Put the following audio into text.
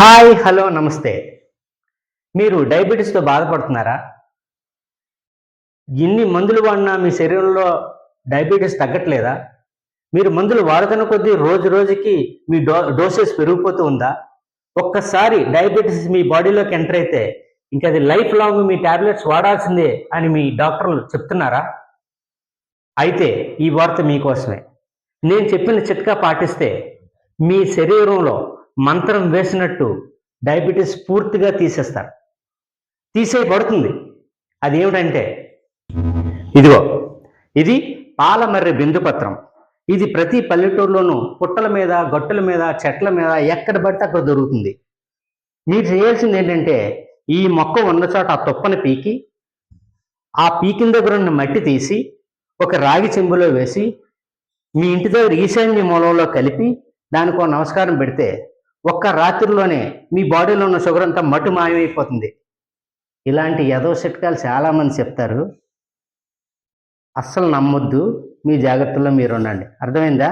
Hi hello నమస్తే. మీరు డయాబెటీస్తో బాధపడుతున్నారా? ఎన్ని మందులు వాడినా మీ శరీరంలో డయాబెటీస్ తగ్గట్లేదా? మీరు మందులు వాడుతున్న కొద్దీ రోజు రోజుకి మీ డోసేజ్ పెరిగిపోతూ ఉందా? ఒక్కసారి డయాబెటీస్ మీ బాడీలోకి ఎంటర్ అయితే ఇంక అది లైఫ్ లాంగ్ మీ టాబ్లెట్స్ వాడాల్సిందే అని మీ డాక్టర్లు చెప్తున్నారా? అయితే ఈ వార్త మీకోసమే. నేను చెప్పిన చిట్కా పాటిస్తే మీ శరీరంలో మంత్రం వేసినట్టు డయాబెటీస్ పూర్తిగా తీసేయబడుతుంది. అదేమిటంటే ఇదిగో, ఇది పాలమర్రి బిందుపత్రం. ఇది ప్రతి పల్లెటూరులోనూ పుట్టల మీద, గట్టుల మీద, చెట్ల మీద ఎక్కడ పడితే అక్కడ దొరుకుతుంది. మీరు చేయాల్సింది ఏంటంటే ఈ మొక్క ఉన్న చోట ఆ తుప్పని పీకి, ఆ పీకిన దగ్గర ఉన్న మట్టి తీసి ఒక రాగి చెంబులో వేసి మీ ఇంటి దగ్గర ఈశాన్య మూలంలో కలిపి దానికో నమస్కారం పెడితే ఒక్క రాత్రిలోనే మీ బాడీలో ఉన్న షుగర్ అంతా మటు మాయమైపోతుంది. ఇలాంటి ఎదవ చిట్కాలు చాలామంది చెప్తారు. అస్సలు నమ్మొద్దు. మీ జాగ్రత్తలో మీరు ఉండండి. అర్థమైందా?